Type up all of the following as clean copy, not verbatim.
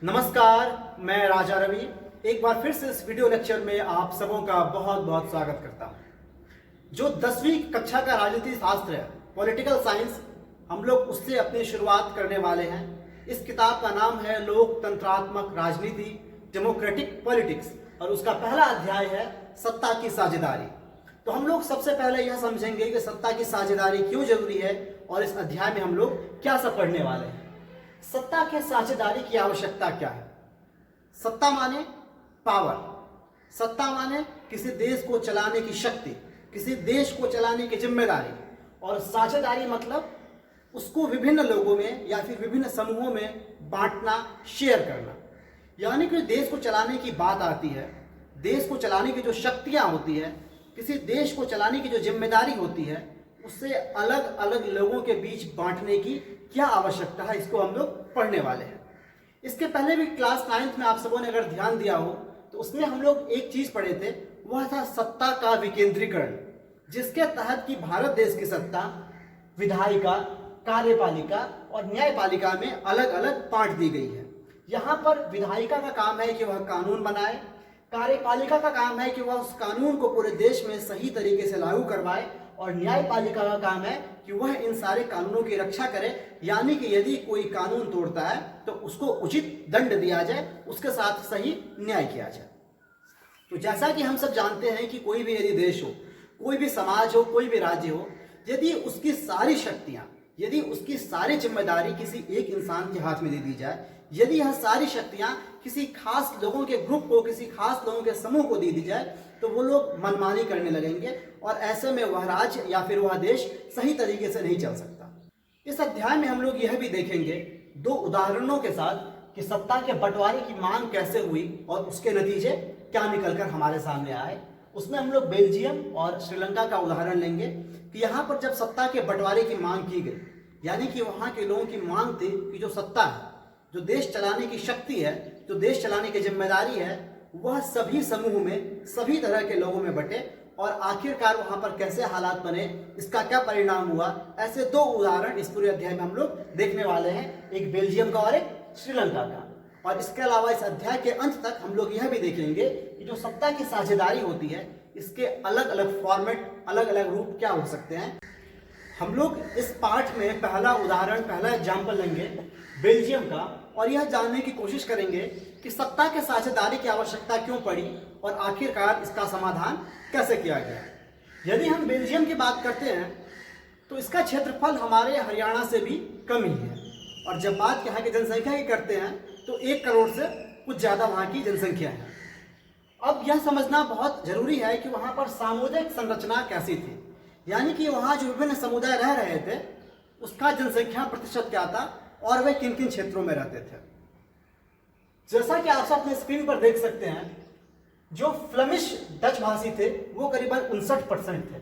नमस्कार, मैं राजा रवि एक बार फिर से इस वीडियो लेक्चर में आप सबों का बहुत बहुत स्वागत करता हूं। जो 10वीं कक्षा का राजनीति शास्त्र है, पॉलिटिकल साइंस, हम लोग उससे अपनी शुरुआत करने वाले हैं। इस किताब का नाम है लोकतंत्रात्मक राजनीति, डेमोक्रेटिक पॉलिटिक्स, और उसका पहला अध्याय है सत्ता की साझेदारी। तो हम लोग सबसे पहले यह समझेंगे कि सत्ता की साझेदारी क्यों जरूरी है और इस अध्याय में हम लोग क्या सब पढ़ने वाले हैं। सत्ता के साझेदारी की आवश्यकता क्या है? सत्ता माने पावर, सत्ता माने किसी देश को चलाने की शक्ति, किसी देश को चलाने की जिम्मेदारी, और साझेदारी मतलब उसको विभिन्न लोगों में या फिर विभिन्न समूहों में बांटना, शेयर करना। यानी कि देश को चलाने की बात आती है, देश को चलाने की जो शक्तियां होती है, किसी देश को चलाने की जो जिम्मेदारी होती है, उससे अलग अलग लोगों के बीच बांटने की क्या आवश्यकता है, इसको हम लोग पढ़ने वाले हैं। इसके पहले भी क्लास 9th में आप सबों ने अगर ध्यान दिया हो तो उसमें हम लोग एक चीज पढ़े थे, वह था सत्ता का विकेंद्रीकरण, जिसके तहत कि भारत देश की सत्ता विधायिका, कार्यपालिका और न्यायपालिका में अलग अलग बांट दी गई है। यहाँ पर विधायिका का काम है कि वह कानून बनाए, कार्यपालिका का काम है कि वह उस कानून को पूरे देश में सही तरीके से लागू करवाए, और न्यायपालिका का काम है कि वह इन सारे कानूनों की रक्षा करे। यानी कि यदि कोई कानून तोड़ता है तो उसको उचित दंड दिया जाए, उसके साथ सही न्याय किया जाए। तो जैसा कि हम सब जानते हैं कि कोई भी यदि देश हो, कोई भी समाज हो, कोई भी राज्य हो, यदि उसकी सारी शक्तियां, यदि उसकी सारी जिम्मेदारी किसी एक इंसान के हाथ में दे दी जाए, यदि यह सारी शक्तियां किसी खास लोगों के ग्रुप को, किसी खास लोगों के समूह को दे दी जाए, तो वो लोग मनमानी करने लगेंगे और ऐसे में वह राज्य या फिर वह देश सही तरीके से नहीं चल सकता। इस अध्याय में हम लोग यह भी देखेंगे दो उदाहरणों के साथ कि सत्ता के बंटवारे की मांग कैसे हुई और उसके नतीजे क्या निकलकर हमारे सामने आए। उसमें हम लोग बेल्जियम और श्रीलंका का उदाहरण लेंगे कि यहाँ पर जब सत्ता के बंटवारे की मांग की गई, यानी कि वहाँ के लोगों की मांग थी कि जो सत्ता है, जो देश चलाने की शक्ति है, जो देश चलाने की जिम्मेदारी है, वह सभी समूह में, सभी तरह के लोगों में बटे, और आखिरकार वहां पर कैसे हालात बने, इसका क्या परिणाम हुआ। ऐसे दो उदाहरण इस पूरे अध्याय में हम लोग देखने वाले हैं, एक बेल्जियम का और एक श्रीलंका का। और इसके अलावा इस अध्याय के अंत तक हम लोग यह भी देखेंगे कि जो सत्ता की साझेदारी होती है, इसके अलग अलग फॉर्मेट, अलग अलग रूप क्या हो सकते हैं। हम लोग इस पाठ में पहला उदाहरण, पहला एग्जाम्पल लेंगे बेल्जियम का, और यह जानने की कोशिश करेंगे कि सत्ता के साझेदारी की आवश्यकता क्यों पड़ी और आखिरकार इसका समाधान कैसे किया गया। यदि हम बेल्जियम की बात करते हैं तो इसका क्षेत्रफल हमारे हरियाणा से भी कम ही है, और जब बात यहाँ की जनसंख्या की करते हैं तो 1 करोड़ से कुछ ज़्यादा वहाँ की जनसंख्या है। अब यह समझना बहुत जरूरी है कि वहाँ पर सामुदायिक संरचना कैसी थी, यानी कि वहाँ जो विभिन्न समुदाय रह रहे थे उसका जनसंख्या प्रतिशत क्या था और वे किन किन क्षेत्रों में रहते थे। जैसा कि आप अपने स्क्रीन पर देख सकते हैं, जो फ्लेमिश डच भाषी थे वो करीबन 59% थे।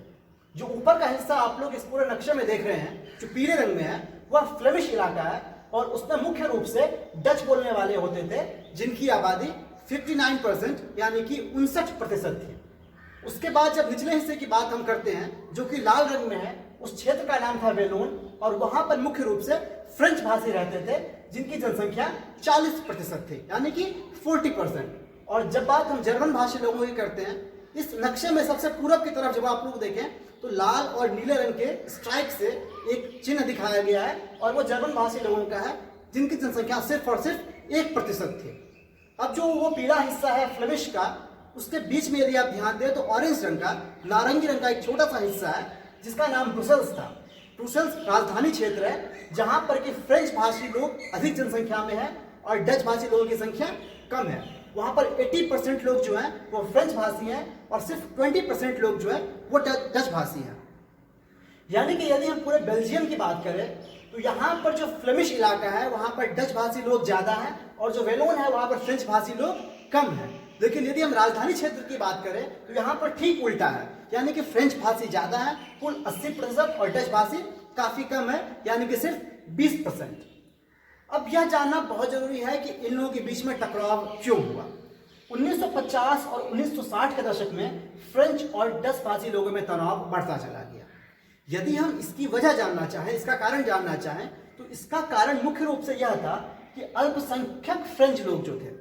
जो ऊपर का हिस्सा आप लोग इस पूरे नक्शे में देख रहे हैं, जो पीले रंग में है, वह फ्लेमिश इलाका है, और उसमें मुख्य रूप से डच बोलने वाले होते थे, जिनकी आबादी 59% यानी कि 59% थी। उसके बाद जब निचले हिस्से की बात हम करते हैं, जो कि लाल रंग में है, उस क्षेत्र का नाम था वेलोन, और वहां पर मुख्य रूप से फ्रेंच भाषी रहते थे, जिनकी जनसंख्या 40% थी, यानी कि 40%। और जब बात हम जर्मन भाषी लोगों की करते हैं, इस नक्शे में सबसे पूरब की तरफ जब आप लोग देखें तो लाल और नीले रंग के स्ट्राइक से एक चिन्ह दिखाया गया है, और वो जर्मन भाषी लोगों का है, जिनकी जनसंख्या सिर्फ और सिर्फ 1% थी। अब जो वो पीला हिस्सा है फ्लेमिश का, उसके बीच में यदि आप ध्यान दें तो ऑरेंज रंग का, नारंगी रंग का एक छोटा सा हिस्सा है, जिसका नाम ब्रुसेल्स था। ब्रुसेल्स राजधानी क्षेत्र है, जहां पर कि फ्रेंच भाषी लोग अधिक जनसंख्या में है और डच भाषी लोगों की संख्या कम है। वहां पर 80% लोग जो हैं वो फ्रेंच भाषी हैं, और सिर्फ 20% लोग जो है वो डच भाषी हैं। यानी कि यदि हम पूरे बेल्जियम की बात करें तो यहाँ पर जो फ्लेमिश इलाका है वहां पर डच भाषी लोग ज्यादा हैं, और जो वेलोन है वहां पर फ्रेंच भाषी लोग कम है। लेकिन यदि हम राजधानी क्षेत्र की बात करें तो यहाँ पर ठीक उल्टा है, यानी कि फ्रेंच भाषी ज्यादा है, कुल 80%, और डच भाषी काफी कम है, यानी कि सिर्फ 20%। अब यह जानना बहुत जरूरी है कि इन लोगों के बीच में टकराव क्यों हुआ। 1950 और 1960 के दशक में फ्रेंच और डच भाषी लोगों में तनाव बढ़ता चला गया। यदि हम इसकी वजह जानना चाहें, इसका कारण जानना चाहें, तो इसका कारण मुख्य रूप से यह था कि कि अल्पसंख्यक फ्रेंच लोग जो थे,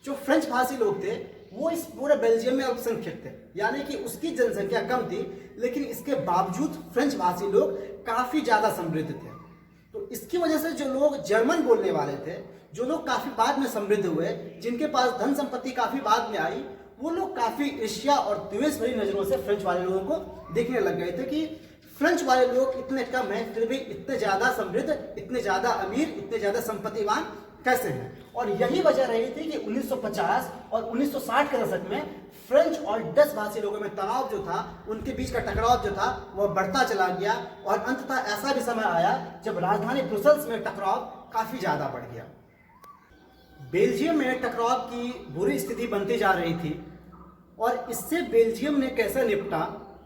जो फ्रेंच भाषी लोग थे, वो इस पूरे बेल्जियम में अल्पसंख्यक थे, यानी कि उसकी जनसंख्या कम थी, लेकिन इसके बावजूद फ्रेंच भाषी लोग काफी ज्यादा समृद्ध थे। तो इसकी वजह से जो लोग जर्मन बोलने वाले थे, जो लोग काफी बाद में समृद्ध हुए, जिनके पास धन संपत्ति काफी बाद में आई, वो लोग काफी ईर्ष्या और द्वेष भरी नजरों से फ्रेंच वाले लोगों को देखने लग गए थे कि फ्रेंच वाले लोग इतने कम हैं, फिर भी इतने ज्यादा समृद्ध, इतने ज्यादा अमीर, इतने ज्यादा संपत्तिवान कैसे हैं। और यही वजह रही थी कि 1950 और 1960 के दशक में फ्रेंच और डच भाषी लोगों में तनाव जो था, उनके बीच का टकराव जो था, वह बढ़ता चला गया और अंततः ऐसा भी समय आया जब राजधानी ब्रुसेल्स में टकराव काफी ज्यादा बढ़ गया। बेल्जियम में टकराव की बुरी स्थिति बनती जा रही थी और इससे बेल्जियम ने कैसे निपटा,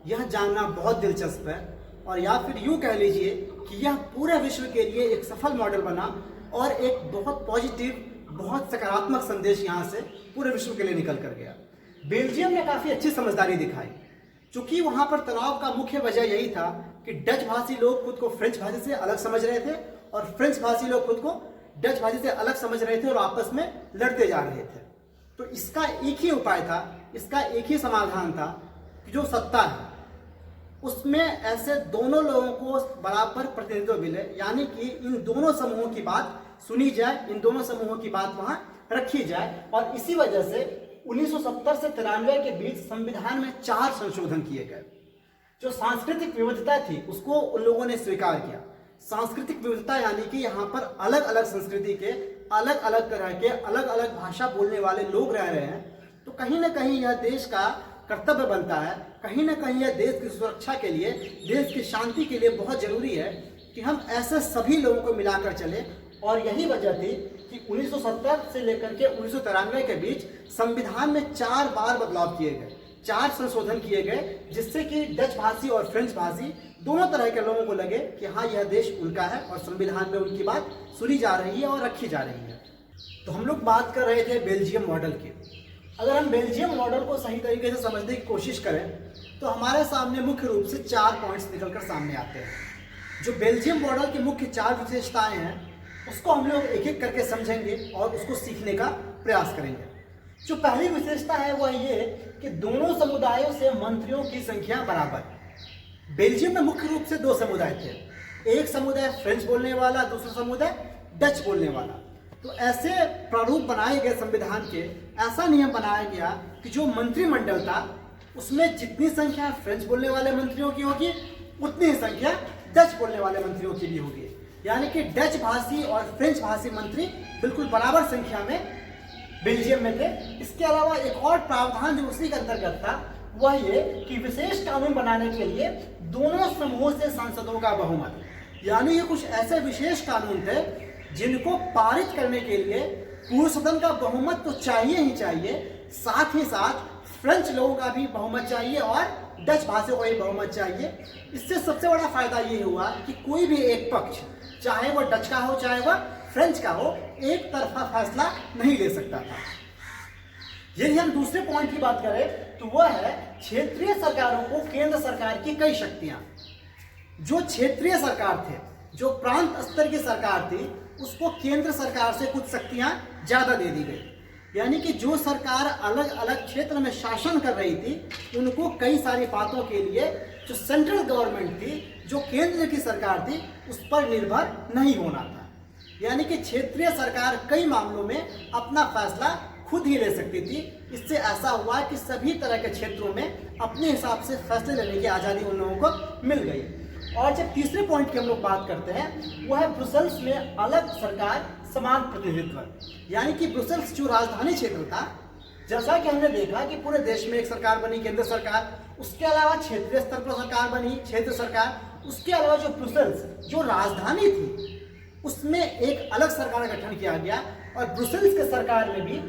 यह जानना बहुत दिलचस्प है। और या फिर यूं कह लीजिए कि यह पूरे विश्व के लिए एक सफल मॉडल बना और एक बहुत पॉजिटिव, बहुत सकारात्मक संदेश यहाँ से पूरे विश्व के लिए निकल कर गया। बेल्जियम ने काफी अच्छी समझदारी दिखाई, क्योंकि वहां पर तनाव का मुख्य वजह यही था कि डच भाषी लोग खुद को फ्रेंच भाषी से अलग समझ रहे थे और फ्रेंच भाषी लोग खुद को डच भाषी से अलग समझ रहे थे और आपस में लड़ते जा रहे थे। तो इसका एक ही उपाय था, इसका एक ही समाधान था कि जो सत्ता है उसमें ऐसे दोनों लोगों को बराबर प्रतिनिधित्व मिले, यानी कि इन दोनों समूहों की बात सुनी जाए, इन दोनों समूहों की बात वहां रखी जाए। और इसी वजह से 1970 से 93 के बीच संविधान में 4 संशोधन किए गए। जो सांस्कृतिक विविधता थी उसको उन लोगों ने स्वीकार किया। सांस्कृतिक विविधता यानी कि यहाँ पर अलग अलग संस्कृति के, अलग अलग तरह के, अलग अलग भाषा बोलने वाले लोग रह रहे हैं। तो कहीं ना कहीं यह देश का कर्तव्य बनता है, कहीं ना कहीं यह देश की सुरक्षा के लिए, देश की शांति के लिए बहुत जरूरी है कि हम ऐसे सभी लोगों को मिलाकर चलें। और यही वजह थी कि 1970 से लेकर के 1993 के बीच संविधान में 4 बार बदलाव किए गए, 4 संशोधन किए गए, जिससे कि डच भाषी और फ्रेंच भाषी दोनों तरह के लोगों को लगे कि हाँ, यह देश उनका है और संविधान में उनकी बात सुनी जा रही है और रखी जा रही है। तो हम लोग बात कर रहे थे बेल्जियम मॉडल की। अगर हम बेल्जियम मॉडल को सही तरीके से समझने की कोशिश करें तो हमारे सामने मुख्य रूप से 4 पॉइंट्स निकलकर सामने आते हैं। जो बेल्जियम मॉडल की मुख्य 4 विशेषताएं हैं उसको हम लोग एक एक करके समझेंगे और उसको सीखने का प्रयास करेंगे। जो पहली विशेषता है वह ये कि दोनों समुदायों से मंत्रियों की संख्या बराबर। बेल्जियम में मुख्य रूप से 2 समुदाय थे, एक समुदाय फ्रेंच बोलने वाला, दूसरा समुदाय डच बोलने वाला। तो ऐसे प्रारूप बनाए गए संविधान के, ऐसा नियम बनाया गया कि जो मंत्रिमंडल था उसमें जितनी संख्या फ्रेंच बोलने वाले मंत्रियों की होगी उतनी ही संख्या डच बोलने वाले मंत्रियों की भी होगी। यानी कि डच भाषी और फ्रेंच भाषी मंत्री बिल्कुल बराबर संख्या में बेल्जियम में थे। इसके अलावा एक और प्रावधान जो उसी के अंतर्गत था वह ये कि विशेष कानून बनाने के लिए दोनों समूहों से सांसदों का बहुमत, यानी ये कुछ ऐसे विशेष कानून थे जिनको पारित करने के लिए पूर्ण सदन का बहुमत तो चाहिए ही चाहिए, साथ ही साथ फ्रेंच लोगों का भी बहुमत चाहिए और डच भाषियों का भी बहुमत चाहिए। इससे सबसे बड़ा फायदा ये हुआ कि कोई भी एक पक्ष, चाहे वह डच का हो चाहे वह फ्रेंच का हो, एक तरफा फैसला नहीं ले सकता था। यदि हम दूसरे पॉइंट की बात करें तो वह है क्षेत्रीय सरकारों को केंद्र सरकार की कई शक्तियां। जो क्षेत्रीय सरकार थे, जो प्रांत स्तर की सरकार थी, उसको केंद्र सरकार से कुछ शक्तियां ज्यादा दे दी गई। यानी कि जो सरकार अलग अलग क्षेत्र में शासन कर रही थी उनको कई सारी बातों के लिए जो सेंट्रल गवर्नमेंट थी, जो केंद्र की सरकार थी, उस पर निर्भर नहीं होना था। यानी कि क्षेत्रीय सरकार कई मामलों में अपना फैसला खुद ही ले सकती थी। इससे ऐसा हुआ कि सभी तरह के क्षेत्रों में अपने हिसाब से फैसले लेने की आज़ादी उन लोगों को मिल गई। और जब तीसरे पॉइंट की हम लोग बात करते हैं वह है ब्रुसेल्स में अलग सरकार समान प्रतिनिधित्व। यानी कि ब्रुसेल्स जो राजधानी क्षेत्र था, जैसा कि हमने देखा कि पूरे देश में एक सरकार बनी, केंद्र सरकार, उसके अलावा क्षेत्रीय स्तर पर सरकार बनी, क्षेत्र सरकार, उसके अलावा जो ब्रुसेल्स जो राजधानी थी उसमें एक अलग सरकार का गठन किया गया और ब्रुसेल्स के सरकार में भी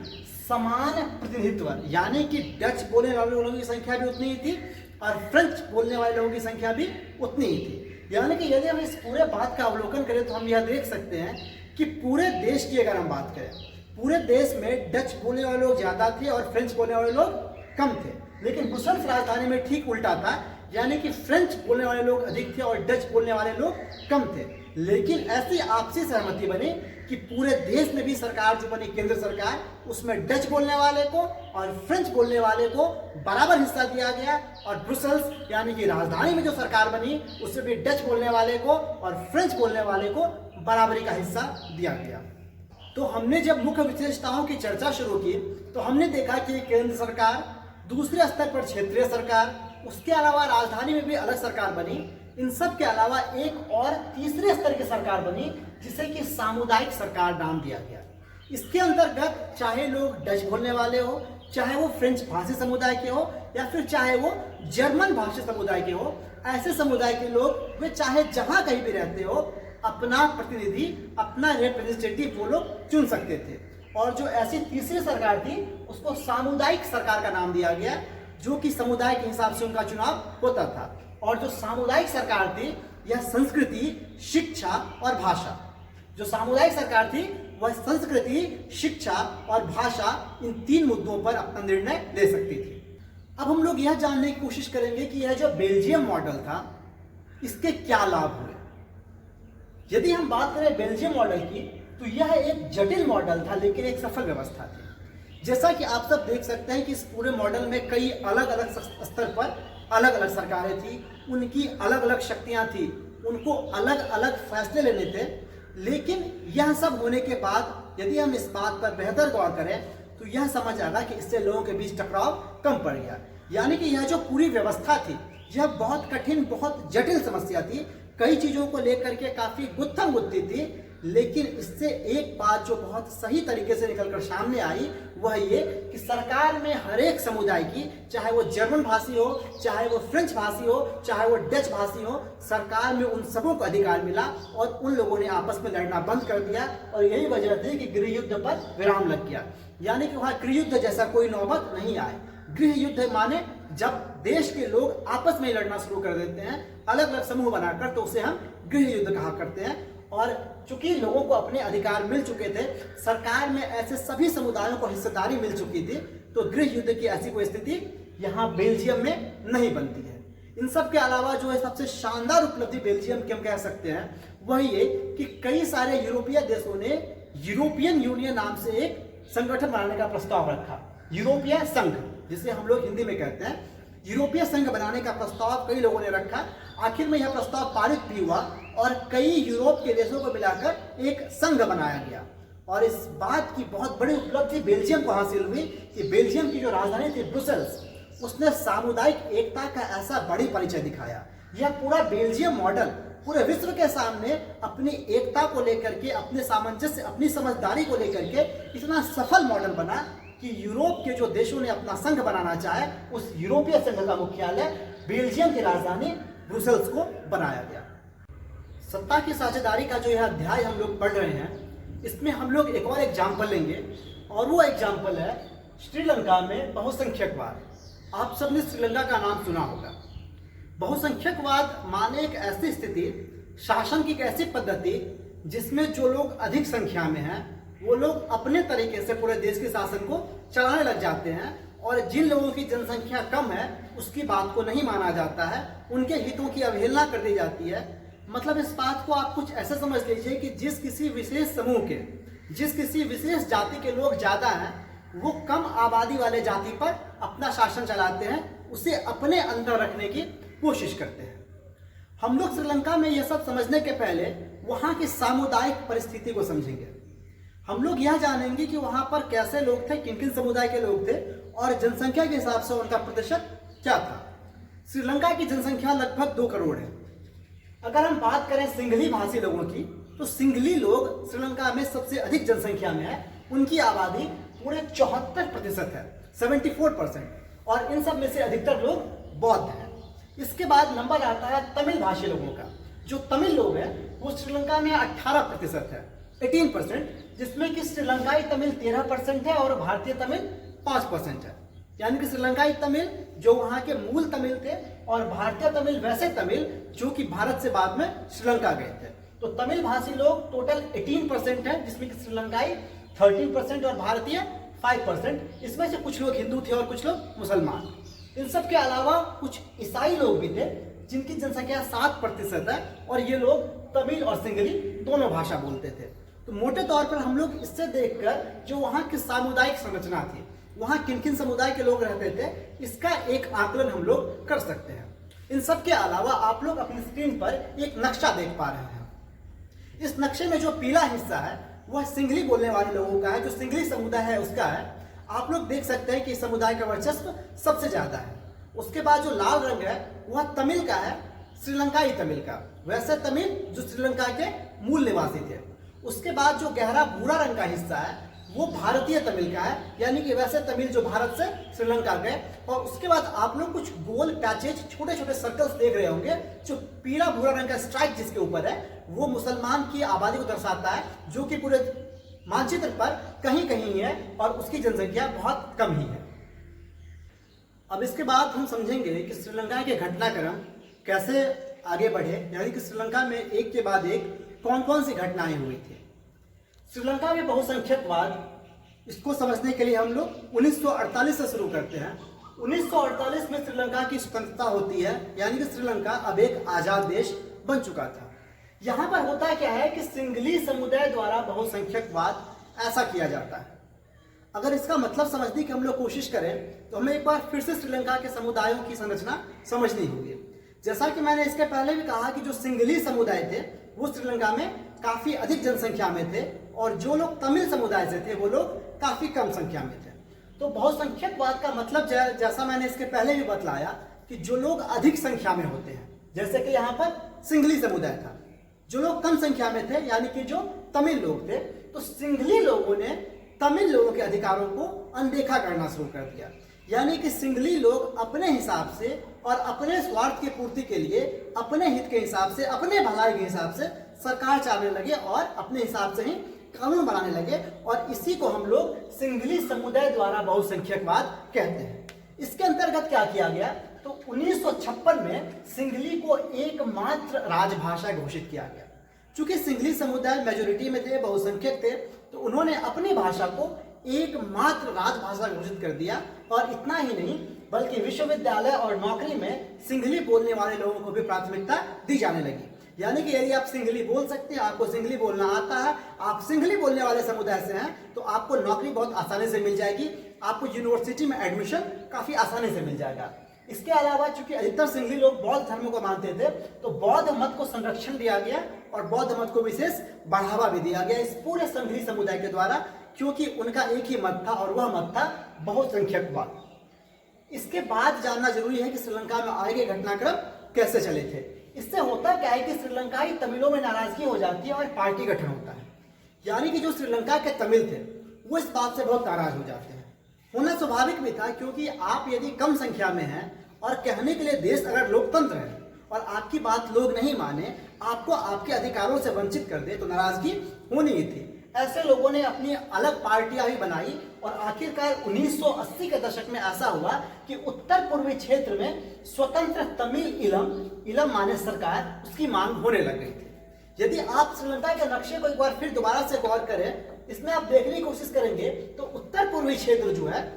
समान प्रतिनिधित्व, यानी कि डच बोलने वाले लोगों की संख्या भी उतनी ही थी और फ्रेंच बोलने वाले लोगों की संख्या भी उतनी ही थी। यानी कि यदि हम इस पूरे बात का अवलोकन करें तो हम यह देख सकते हैं कि पूरे देश की अगर हम बात करें, पूरे देश में डच बोलने वाले लोग ज्यादा थे और फ्रेंच बोलने वाले लोग कम थे। लेकिन ब्रुसेल्स राजधानी में ठीक उल्टा था, यानी कि फ्रेंच बोलने वाले लोग अधिक थे और डच बोलने वाले लोग कम थे। लेकिन ऐसी आपसी सहमति बनी कि पूरे देश में भी सरकार जो बनी केंद्र सरकार, उसमें डच बोलने वाले को और फ्रेंच बोलने वाले को बराबर हिस्सा दिया गया, और ब्रुसेल्स यानी कि राजधानी में जो सरकार बनी उसमें भी डच बोलने वाले को और फ्रेंच बोलने वाले को बराबरी का हिस्सा दिया गया। तो हमने जब मुख्य विशेषताओं की चर्चा शुरू की तो हमने देखा कि केंद्र सरकार, दूसरे स्तर पर क्षेत्रीय सरकार, उसके अलावा राजधानी में भी अलग सरकार बनी, इन सब के अलावा एक और तीसरे स्तर की सरकार बनी जिसे कि सामुदायिक सरकार नाम दिया गया। इसके अंतर्गत चाहे लोग डच बोलने वाले हो, चाहे वो फ्रेंच भाषी समुदाय के हो, या फिर चाहे वो जर्मन भाषी समुदाय के हो, ऐसे समुदाय के लोग वे चाहे जहां कहीं भी रहते हो अपना प्रतिनिधि, अपना रिप्रेजेंटेटिव वो लोग चुन सकते थे। और जो ऐसी तीसरी सरकार थी उसको सामुदायिक सरकार का नाम दिया गया, जो कि समुदाय के हिसाब से उनका चुनाव होता था। और जो सामुदायिक सरकार थी यह संस्कृति, शिक्षा और भाषा, जो सामुदायिक सरकार थी वह संस्कृति, शिक्षा और भाषा इन तीन मुद्दों पर अपना निर्णय ले सकती थी। अब हम लोग यह जानने की कोशिश करेंगे कि यह जो बेल्जियम मॉडल था इसके क्या लाभ हुए। यदि हम बात करें बेल्जियम मॉडल की तो यह एक जटिल मॉडल था लेकिन एक सफल व्यवस्था थी। जैसा कि आप सब देख सकते हैं कि इस पूरे मॉडल में कई अलग अलग स्तर पर अलग अलग सरकारें थी, उनकी अलग अलग शक्तियां थी, उनको अलग अलग फैसले लेने थे। लेकिन यह सब होने के बाद यदि हम इस बात पर बेहतर गौर करें तो यह समझ आएगा कि इससे लोगों के बीच टकराव कम पड़ गया। यानी कि यह जो पूरी व्यवस्था थी यह बहुत कठिन, बहुत जटिल समस्या थी, कई चीजों को लेकर के काफी गुत्थम गुत्थी थी। लेकिन इससे एक बात जो बहुत सही तरीके से निकलकर सामने आई वह ये कि सरकार में हर एक समुदाय की, चाहे वो जर्मन भाषी हो, चाहे वो फ्रेंच भाषी हो, चाहे वो डच भाषी हो, सरकार में उन सबों को अधिकार मिला और उन लोगों ने आपस में लड़ना बंद कर दिया। और यही वजह थी कि गृह युद्ध पर विराम लग गया। यानी कि वहां गृह युद्ध जैसा कोई नौबत नहीं आए। गृह युद्ध माने जब देश के लोग आपस में लड़ना शुरू कर देते हैं अलग अलग समूह बनाकर, तो उसे हम गृह युद्ध कहा करते हैं। और चूंकि लोगों को अपने अधिकार मिल चुके थे, सरकार में ऐसे सभी समुदायों को हिस्सेदारी मिल चुकी थी, तो गृह युद्ध की ऐसी कोई स्थिति यहाँ बेल्जियम में नहीं बनती है। इन सब के अलावा जो है सबसे शानदार उपलब्धि बेल्जियम की हम कह सकते हैं वह ये कि कई सारे यूरोपीय देशों ने यूरोपियन यूनियन नाम से एक संगठन बनाने का प्रस्ताव रखा। यूरोपीय संघ, जिसे हम लोग हिंदी में कहते हैं, यूरोपीय संघ बनाने का प्रस्ताव कई लोगों ने रखा। आखिर में यह प्रस्ताव पारित भी हुआ और कई यूरोप के देशों को मिलाकर एक संघ बनाया गया। और इस बात की बहुत बड़ी उपलब्धि बेल्जियम को हासिल हुई कि बेल्जियम की जो राजधानी थी ब्रुसेल्स, उसने सामुदायिक एकता का ऐसा बड़ी परिचय दिखाया। यह पूरा बेल्जियम मॉडल पूरे विश्व के सामने अपनी एकता को लेकर के, अपने सामंजस्य, अपनी समझदारी को लेकर के इतना सफल मॉडल बना कि यूरोप के जो देशों ने अपना संघ बनाना चाहे उस यूरोपीय संघ का मुख्यालय बेल्जियम की राजधानी ब्रुसेल्स को बनाया गया। सत्ता की साझेदारी का जो यह अध्याय हम लोग पढ़ रहे हैं, इसमें हम लोग एक और एग्जाम्पल लेंगे और वो एग्जाम्पल है श्रीलंका में बहुसंख्यकवाद। आप सबने श्रीलंका का नाम सुना होगा। बहुसंख्यकवाद माने एक ऐसी स्थिति, शासन की एक ऐसी पद्धति जिसमें जो लोग अधिक संख्या में हैं वो लोग अपने तरीके से पूरे देश के शासन को चलाने लग जाते हैं और जिन लोगों की जनसंख्या कम है उसकी बात को नहीं माना जाता है, उनके हितों की अवहेलना कर दी जाती है। मतलब इस बात को आप कुछ ऐसे समझ लीजिए कि जिस किसी विशेष समूह के, जिस किसी विशेष जाति के लोग ज्यादा हैं वो कम आबादी वाले जाति पर अपना शासन चलाते हैं, उसे अपने अंदर रखने की कोशिश करते हैं। हम लोग श्रीलंका में यह सब समझने के पहले वहां की सामुदायिक परिस्थिति को समझेंगे। हम लोग यह जानेंगे कि वहां पर कैसे लोग थे, किन किन समुदाय के लोग थे और जनसंख्या के हिसाब से उनका प्रतिशत क्या था। श्रीलंका की जनसंख्या लगभग 2 करोड़ है। अगर हम बात करें सिंघली भाषी लोगों की तो सिंघली लोग श्रीलंका में सबसे अधिक जनसंख्या में है। उनकी आबादी पूरे 74% है, 74%। और इन सब में से अधिकतर लोग बौद्ध हैं। इसके बाद नंबर आता है तमिल भाषी लोगों का। जो तमिल लोग हैं वो श्रीलंका में 18% है, 18%, जिसमें कि श्रीलंकाई तमिल 13% है और भारतीय तमिल 5% है। यानी कि श्रीलंकाई तमिल जो वहां के मूल तमिल थे और भारतीय तमिल वैसे तमिल जो कि भारत से बाद में श्रीलंका गए थे। तो तमिल भाषी लोग टोटल 18% है, जिसमें कि श्रीलंकाई 13% और भारतीय 5%। इसमें से कुछ लोग हिंदू थे और कुछ लोग मुसलमान। इन सब के अलावा कुछ ईसाई लोग भी थे जिनकी जनसंख्या 7% है और ये लोग तमिल और सिंघली दोनों भाषा बोलते थे। तो मोटे तौर पर हम लोग इससे देखकर जो वहाँ की सामुदायिक संरचना थी, वहाँ किन किन समुदाय के लोग रहते थे, इसका एक आकलन हम लोग कर सकते हैं। इन सब के अलावा आप लोग अपनी स्क्रीन पर एक नक्शा देख पा रहे हैं। इस नक्शे में जो पीला हिस्सा है वह सिंगली बोलने वाले लोगों का है, जो सिंगली समुदाय है उसका है। आप लोग देख सकते हैं कि इस समुदाय का वर्चस्व सबसे ज्यादा है। उसके बाद जो लाल रंग है वह तमिल का है, श्रीलंकाई तमिल का, वैसे तमिल जो श्रीलंका के मूल निवासी थे। उसके बाद जो गहरा भूरा रंग का हिस्सा है वो भारतीय तमिल का है, यानी कि वैसे तमिल जो भारत से श्रीलंका गए। और उसके बाद आप लोग कुछ गोल पैचेज, छोटे छोटे सर्कल्स देख रहे होंगे। जो पीला भूरा रंग का स्ट्राइक जिसके ऊपर है वो मुसलमान की आबादी को दर्शाता है, जो कि पूरे मानचित्र पर कहीं कहीं है और उसकी जनसंख्या बहुत कम ही है। अब इसके बाद हम समझेंगे कि श्रीलंका के घटनाक्रम कैसे आगे बढ़े, यानी कि श्रीलंका में एक के बाद एक कौन कौन सी घटनाएं हुई थी। श्रीलंका में बहुसंख्यकवाद, इसको समझने के लिए हम लोग 1948 से शुरू करते हैं। 1948 में श्रीलंका की स्वतंत्रता होती है, यानी कि श्रीलंका अब एक आजाद देश बन चुका था। यहाँ पर होता क्या है कि सिंगली समुदाय द्वारा बहुसंख्यकवाद ऐसा किया जाता है। अगर इसका मतलब समझने की हम लोग कोशिश करें तो हमें एक बार फिर से श्रीलंका के समुदायों की संरचना समझनी होगी। जैसा कि मैंने इसके पहले भी कहा कि जो सिंगली समुदाय थे वो श्रीलंका में काफी अधिक जनसंख्या में थे, और जो लोग तमिल समुदाय से थे वो लोग काफी कम संख्या में थे। तो बहुसंख्यकवाद का मतलब जैसा मैंने इसके पहले भी बतलाया कि जो लोग अधिक संख्या में होते हैं, जैसे कि यहाँ पर सिंगली समुदाय था, जो लोग कम संख्या में थे यानी कि जो तमिल लोग थे, तो सिंगली लोगों ने तमिल लोगों के अधिकारों को अनदेखा करना शुरू कर दिया। यानी कि सिंगली लोग अपने हिसाब से और अपने स्वार्थ की पूर्ति के लिए, अपने हित के हिसाब से, अपने भलाई के हिसाब से सरकार चलाने लगे और अपने हिसाब से ही कानून बनाने लगे, और इसी को हम लोग सिंगली समुदाय द्वारा बहुसंख्यकवाद कहते हैं। इसके अंतर्गत क्या किया गया, तो 1956 में सिंगली को एकमात्र राजभाषा घोषित किया गया। चूंकि सिंगली समुदाय मेजोरिटी में थे, बहुसंख्यक थे, तो उन्होंने अपनी भाषा को एकमात्र राजभाषा घोषित कर दिया। और इतना ही नहीं बल्कि विश्वविद्यालय और नौकरी में सिंगली बोलने वाले लोगों को भी प्राथमिकता दी जाने लगी। यानी कि यदि आप सिंगली बोल सकते हैं, आपको सिंगली बोलना आता है, आप सिंगली बोलने वाले समुदाय से हैं, तो आपको नौकरी बहुत आसानी से मिल जाएगी, आपको यूनिवर्सिटी में एडमिशन काफी आसानी से मिल जाएगा। इसके अलावा चूंकि अधिकतर सिंगली लोग बौद्ध धर्म को मानते थे, तो बौद्ध मत को संरक्षण दिया गया और बौद्ध मत को विशेष बढ़ावा भी दिया गया इस पूरे सिंगली समुदाय के द्वारा, क्योंकि उनका एक ही मत था और वह मत था बहुसंख्यकवाद। इसके बाद जानना जरूरी है कि श्रीलंका में आगे घटनाक्रम कैसे चले थे। इससे होता क्या है कि श्रीलंकाई तमिलों में नाराजगी हो जाती है और पार्टी गठन होता है। यानी कि जो श्रीलंका के तमिल थे वो इस बात से बहुत नाराज हो जाते हैं। होना स्वाभाविक भी था, क्योंकि आप यदि कम संख्या में हैं और कहने के लिए देश अगर लोकतंत्र है और आपकी बात लोग नहीं माने, आपको आपके अधिकारों से वंचित कर दे, तो नाराजगी होनी ही थी। ऐसे लोगों ने अपनी अलग पार्टियां भी बनाई और आखिरकार 1980 के दशक में ऐसा हुआ कि उत्तर पूर्वी क्षेत्र में स्वतंत्र तमिल इलम माने सरकार, उसकी मांग होने लग गई थी। यदि आप श्रीलंका के नक्शे को एक बार फिर दोबारा से गौर करें, इसमें आप देखने की कोशिश करेंगे तो उत्तर पूर्वी क्षेत्र जो है,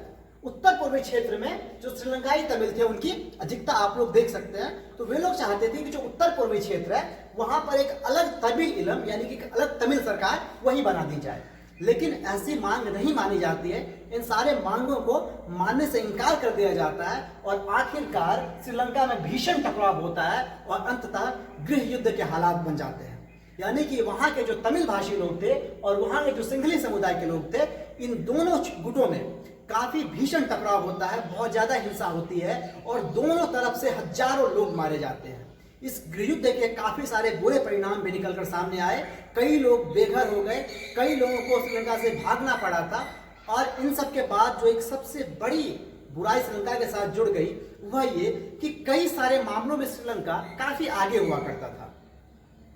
उत्तर पूर्वी क्षेत्र में जो श्रीलंकाई तमिल थे उनकी अधिकता आप लोग देख सकते हैं। तो वे लोग चाहते थे कि जो उत्तर पूर्वी क्षेत्र है वहां पर एक अलग तमिल इलम यानी कि अलग तमिल सरकार वही बना दी जाए, लेकिन ऐसी मांग नहीं मानी जाती है। इन सारे मांगों को मानने से इनकार कर दिया जाता है और आखिरकार श्रीलंका में भीषण टकराव होता है और अंततः गृह युद्ध के हालात बन जाते हैं। यानी कि वहां के जो तमिल भाषी लोग थे और वहां के जो सिंगली समुदाय के लोग थे, इन दोनों गुटों में काफी भीषण टकराव होता है, बहुत ज्यादा हिंसा होती है और दोनों तरफ से हजारों लोग मारे जाते हैं। इस गृहयुद्ध के काफी सारे बुरे परिणाम भी निकलकर सामने आए। कई लोग बेघर हो गए, कई लोगों को श्रीलंका से भागना पड़ा था। और इन सब के बाद जो एक सबसे बड़ी बुराई श्रीलंका के साथ जुड़ गई वह ये कि कई सारे मामलों में श्रीलंका काफी आगे हुआ करता था।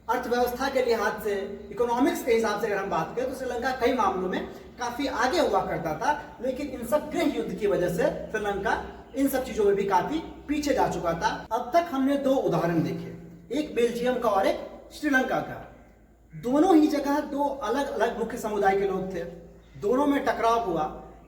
अर्थव्यवस्था के लिहाज से, इकोनॉमिक्स के हिसाब से अगर हम बात करें तो श्रीलंका कई मामलों में काफी आगे हुआ करता था, लेकिन इन सब गृह युद्ध की वजह से श्रीलंका इन सब चीजों में भी काफी पीछे जा चुका था। अब तक हमने दो उदाहरण देखे, एक बेल्जियम का और एक श्रीलंका का। दोनों ही जगह दो अलग अलग मुख्य समुदाय के लोग थे, दोनों में टकराव हुआ,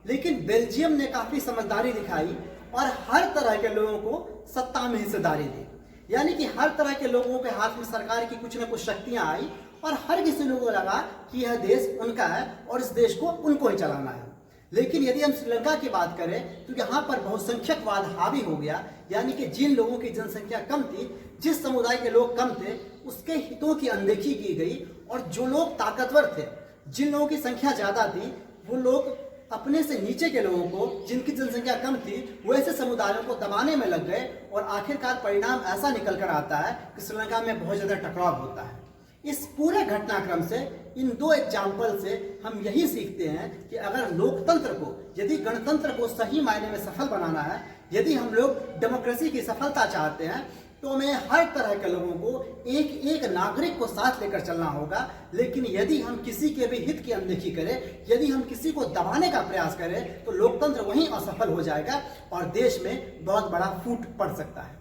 लेकिन बेल्जियम ने काफी समझदारी दिखाई और हर तरह के लोगों को सत्ता में हिस्सेदारी दी। यानी कि हर तरह के लोगों के हाथ में सरकार की कुछ न कुछ शक्तियां आई और हर किसी लोगों को लगा कि यह देश उनका है और इस देश को उनको ही चलाना है। लेकिन यदि हम श्रीलंका की बात करें तो यहाँ पर बहुसंख्यकवाद हावी हो गया, यानी कि जिन लोगों की जनसंख्या कम थी, जिस समुदाय के लोग कम थे, उसके हितों की अनदेखी की गई और जो लोग ताकतवर थे, जिन लोगों की संख्या ज़्यादा थी, वो लोग अपने से नीचे के लोगों को, जिनकी जनसंख्या कम थी, वैसे समुदायों को दबाने में लग गए और आखिरकार परिणाम ऐसा निकल कर आता है कि श्रीलंका में बहुत ज़्यादा टकराव होता है। इस पूरे घटनाक्रम से, इन दो एग्जाम्पल से हम यही सीखते हैं कि अगर लोकतंत्र को, यदि गणतंत्र को सही मायने में सफल बनाना है, यदि हम लोग डेमोक्रेसी की सफलता चाहते हैं, तो हमें हर तरह के लोगों को, एक एक नागरिक को साथ लेकर चलना होगा। लेकिन यदि हम किसी के भी हित की अनदेखी करें, यदि हम किसी को दबाने का प्रयास करें, तो लोकतंत्र वहीं असफल हो जाएगा और देश में बहुत बड़ा फूट पड़ सकता है।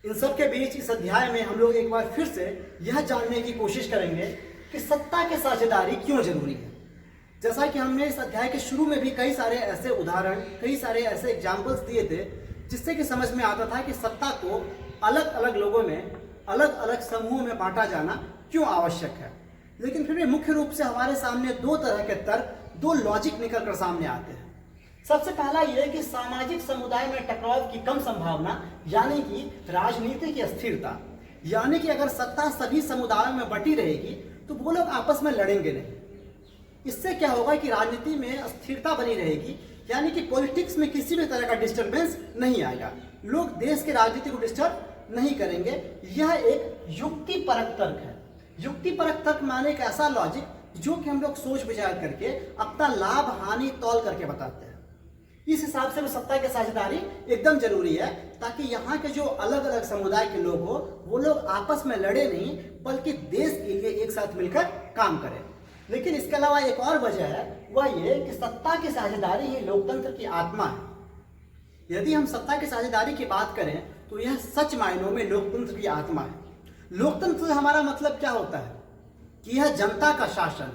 इन सब के बीच इस अध्याय में हम लोग एक बार फिर से यह जानने की कोशिश करेंगे कि सत्ता की साझेदारी क्यों जरूरी है। जैसा कि हमने इस अध्याय के शुरू में भी कई सारे ऐसे उदाहरण, कई सारे ऐसे एग्जाम्पल्स दिए थे, जिससे कि समझ में आता था कि सत्ता को अलग अलग लोगों में, अलग अलग समूहों में बांटा जाना क्यों आवश्यक है। लेकिन फिर भी मुख्य रूप से हमारे सामने दो तरह के तर्क, दो लॉजिक निकल कर सामने आते हैं। सबसे पहला यह कि सामाजिक समुदाय में टकराव की कम संभावना, यानी कि राजनीति की अस्थिरता, यानी कि अगर सत्ता सभी समुदायों में बटी रहेगी तो वो लोग आपस में लड़ेंगे नहीं। इससे क्या होगा कि राजनीति में अस्थिरता बनी रहेगी, यानी कि पॉलिटिक्स में किसी भी तरह का डिस्टर्बेंस नहीं आएगा, लोग देश के राजनीति को डिस्टर्ब नहीं करेंगे। यह एक युक्तिपरक तर्क है। युक्तिपरक तर्क माने एक ऐसा लॉजिक जो कि हम लोग सोच विचार करके अपना लाभ हानि तौल करके बताते हैं। इस हिसाब से सत्ता की साझेदारी एकदम जरूरी है, ताकि यहाँ के जो अलग अलग समुदाय के लोग हो, वो लोग आपस में लड़े नहीं, बल्कि देश के लिए एक साथ मिलकर काम करें। लेकिन इसके अलावा एक और वजह है, वह ये कि सत्ता की साझेदारी ही लोकतंत्र की आत्मा है। यदि हम सत्ता की साझेदारी की बात करें तो यह सच मायनों में लोकतंत्र की आत्मा है। लोकतंत्र से हमारा मतलब क्या होता है कि यह जनता का शासन,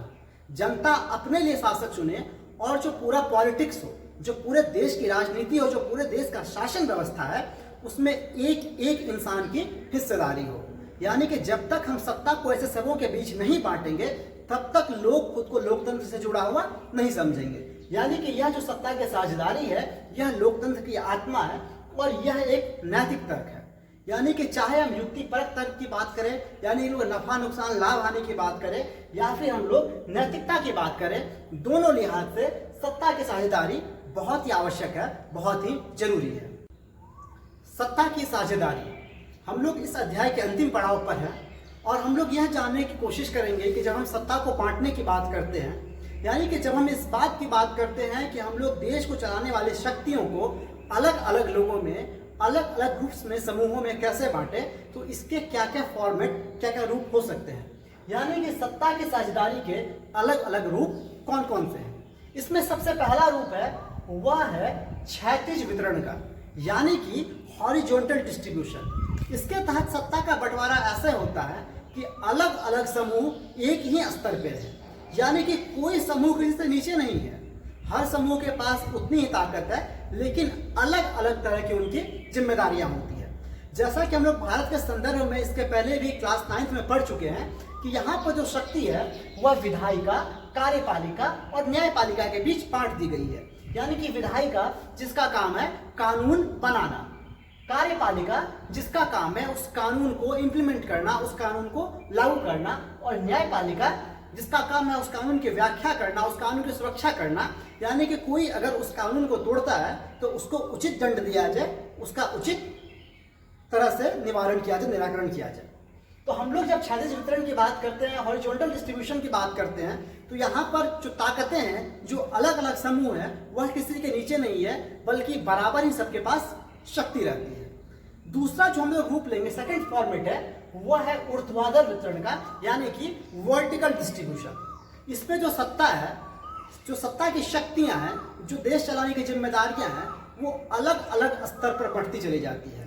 जनता अपने लिए शासक चुने और जो पूरा पॉलिटिक्स हो, जो पूरे देश की राजनीति हो, जो पूरे देश का शासन व्यवस्था है, उसमें एक एक इंसान की हिस्सेदारी हो। यानी कि जब तक हम सत्ता को ऐसे सबों के बीच नहीं बांटेंगे, तब तक लोग खुद को लोकतंत्र से जुड़ा हुआ नहीं समझेंगे। यानी कि यह जो सत्ता की साझेदारी है, यह लोकतंत्र की आत्मा है और यह एक नैतिक तर्क है। यानी कि चाहे हम युक्तिपरक तर्क की बात करें, यानी नफा नुकसान लाभ हानि की बात करें, या फिर हम लोग नैतिकता की बात करें, दोनों लिहाज से सत्ता की साझेदारी बहुत ही आवश्यक है, बहुत ही जरूरी है। सत्ता की साझेदारी, हम लोग इस अध्याय के अंतिम पड़ाव पर हैं और हम लोग यह जानने की कोशिश करेंगे कि जब हम सत्ता को बांटने की बात करते हैं, यानी कि जब हम इस बात की बात करते हैं कि हम लोग देश को चलाने वाली शक्तियों को अलग अलग लोगों में, अलग अलग ग्रुप्स में, समूहों में कैसे बांटे, तो इसके क्या क्या फॉर्मेट, क्या क्या रूप हो सकते हैं। यानी कि सत्ता की साझेदारी के अलग अलग रूप कौन कौन से हैं। इसमें सबसे पहला रूप है, वह है क्षैतिज वितरण का, यानी कि हॉरिजॉन्टल डिस्ट्रीब्यूशन। इसके तहत सत्ता का बंटवारा ऐसे होता है कि अलग अलग समूह एक ही स्तर पर है, यानी कि कोई समूह किसी से नीचे नहीं है। हर समूह के पास उतनी ही ताकत है, लेकिन अलग अलग तरह की उनकी जिम्मेदारियां होती है। जैसा कि हम लोग भारत के संदर्भ में इसके पहले भी क्लास 9th में पढ़ चुके हैं कि यहाँ पर जो शक्ति है वह विधायिका, कार्यपालिका और न्यायपालिका के बीच बांट दी गई है। यानी कि विधायिका जिसका काम है कानून बनाना, कार्यपालिका जिसका काम है उस कानून को इम्प्लीमेंट करना, उस कानून को लागू करना, और न्यायपालिका जिसका काम है उस कानून की व्याख्या करना, उस कानून की सुरक्षा करना। यानी कि कोई अगर उस कानून को तोड़ता है तो उसको उचित दंड दिया जाए, उसका उचित तरह से निवारण किया जाए, निराकरण किया जाए। तो हम लोग जब क्षैतिज वितरण की बात करते हैं, हॉरिजॉन्टल डिस्ट्रीब्यूशन की बात करते हैं, तो यहाँ पर जो ताकतें हैं, जो अलग अलग समूह हैं, वह किसी के नीचे नहीं है, बल्कि बराबर ही सबके पास शक्ति रहती है। दूसरा जो हम लोग रूप लेंगे, सेकंड फॉर्मेट है, वह है ऊर्ध्वाधर वितरण का, यानी कि वर्टिकल डिस्ट्रीब्यूशन। इसमें जो सत्ता है, जो सत्ता की शक्तियां हैं, जो देश चलाने की जिम्मेदारियां हैं, वो अलग अलग स्तर पर बढ़ती चली जाती है।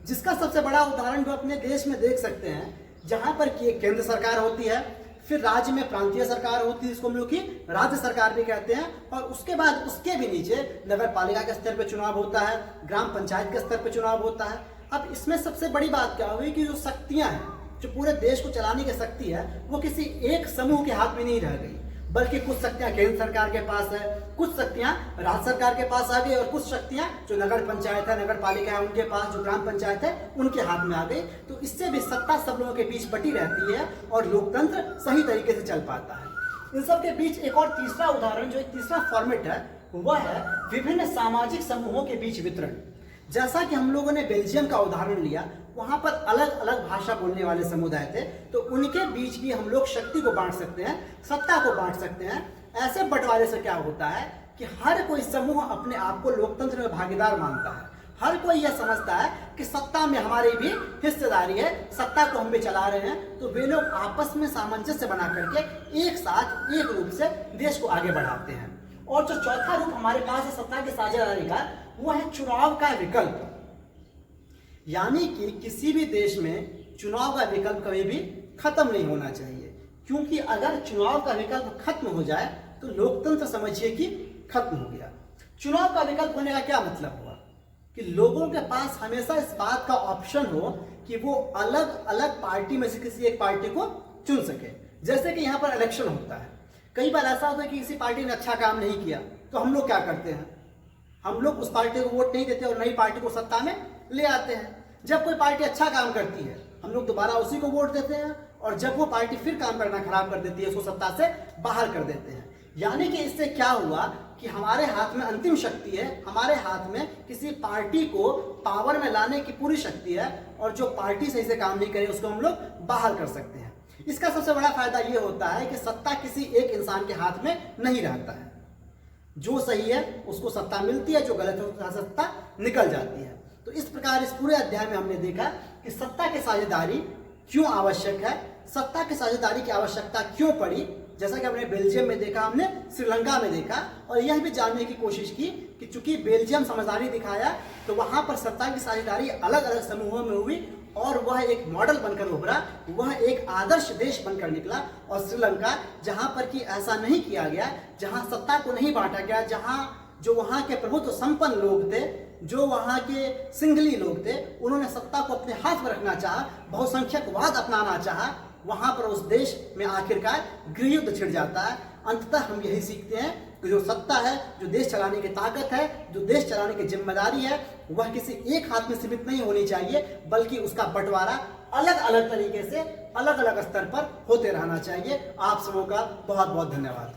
जिसका सबसे बड़ा उदाहरण जो अपने देश में देख सकते हैं, जहां पर कि एक केंद्र सरकार होती है, फिर राज्य में प्रांतीय सरकार होती है, जिसको हम लोग की राज्य सरकार भी कहते हैं, और उसके बाद उसके भी नीचे नगर पालिका के स्तर पर चुनाव होता है, ग्राम पंचायत के स्तर पर चुनाव होता है। अब इसमें सबसे बड़ी बात क्या हुई कि जो शक्तियां हैं, जो पूरे देश को चलाने की शक्ति है वो किसी एक समूह के हाथ में नहीं रह गई, बल्कि कुछ शक्तियां केंद्र सरकार के पास है, कुछ शक्तियां राज्य सरकार के पास आ गई और कुछ शक्तियां जो नगर पंचायत है, नगर पालिका है उनके पास, जो ग्राम पंचायत है उनके हाथ में आ गई। तो इससे भी सत्ता सब लोगों के बीच बटी रहती है और लोकतंत्र सही तरीके से चल पाता है। इन सब के बीच एक और तीसरा उदाहरण, जो एक तीसरा फॉर्मेट है, वह है विभिन्न सामाजिक समूहों के बीच वितरण। जैसा कि हम लोगों ने बेल्जियम का उदाहरण लिया, वहां पर अलग अलग भाषा बोलने वाले समुदाय थे, तो उनके बीच भी हम लोग शक्ति को बांट सकते हैं, सत्ता को बांट सकते हैं। ऐसे बंटवारे से क्या होता है कि हर कोई समूह अपने आप को लोकतंत्र में भागीदार मानता है। हर कोई यह समझता है कि सत्ता में हमारी भी हिस्सेदारी है, सत्ता को हम भी चला रहे हैं। तो वे लोग आपस में सामंजस्य बना करके एक साथ एक रूप से देश को आगे बढ़ाते हैं। और जो चौथा रूप हमारे पास है सत्ता की साझेदारी का, वो है चुनाव का विकल्प। यानी कि किसी भी देश में चुनाव का विकल्प कभी भी खत्म नहीं होना चाहिए, क्योंकि अगर चुनाव का विकल्प खत्म हो जाए तो लोकतंत्र समझिए कि खत्म हो गया। चुनाव का विकल्प होने का क्या मतलब हुआ कि लोगों के पास हमेशा इस बात का ऑप्शन हो कि वो अलग अलग पार्टी में से किसी एक पार्टी को चुन सके। जैसे कि यहाँ पर इलेक्शन होता है, कई बार ऐसा होता है कि किसी पार्टी ने अच्छा काम नहीं किया, तो हम लोग क्या करते हैं, हम लोग उस पार्टी को वोट नहीं देते और नई पार्टी को सत्ता में ले आते हैं। जब कोई पार्टी अच्छा काम करती है हम लोग दोबारा उसी को वोट देते हैं, और जब वो पार्टी फिर काम करना खराब कर देती है उसको सत्ता से बाहर कर देते हैं। यानी कि इससे क्या हुआ कि हमारे हाथ में अंतिम शक्ति है, हमारे हाथ में किसी पार्टी को पावर में लाने की पूरी शक्ति है, और जो पार्टी सही से काम नहीं करे उसको हम लोग बाहर कर सकते हैं। इसका सबसे बड़ा फायदा ये होता है कि सत्ता किसी एक इंसान के हाथ में नहीं रहता है। जो सही है उसको सत्ता मिलती है, जो गलत है उसको सत्ता निकल जाती है। तो इस प्रकार इस पूरे अध्याय में हमने देखा कि सत्ता की साझेदारी क्यों आवश्यक है, सत्ता की साझेदारी की आवश्यकता क्यों पड़ी। जैसा कि हमने बेल्जियम में देखा, हमने श्रीलंका में देखा, और यह भी जानने की कोशिश की कि चूंकि बेल्जियम समझदारी दिखाया तो वहां पर सत्ता की साझेदारी अलग अलग समूहों में हुई और वह एक मॉडल बनकर उभरा, वह एक आदर्श देश बनकर निकला। और श्रीलंका जहां पर कि ऐसा नहीं किया गया, जहां सत्ता को नहीं बांटा गया, जहां जो वहां के प्रभुत्व संपन्न लोग थे, जो वहां के सिंघली लोग थे, उन्होंने सत्ता को अपने हाथ में रखना चाहा, बहुसंख्यकवाद अपनाना चाहा, वहां पर उस देश में आखिरकार गृहयुद्ध छिड़ जाता है। अंततः हम यही सीखते हैं कि जो सत्ता है, जो देश चलाने की ताकत है, जो देश चलाने की जिम्मेदारी है, वह किसी एक हाथ में सीमित नहीं होनी चाहिए, बल्कि उसका बंटवारा अलग अलग तरीके से अलग अलग स्तर पर होते रहना चाहिए। आप सबों का बहुत बहुत धन्यवाद।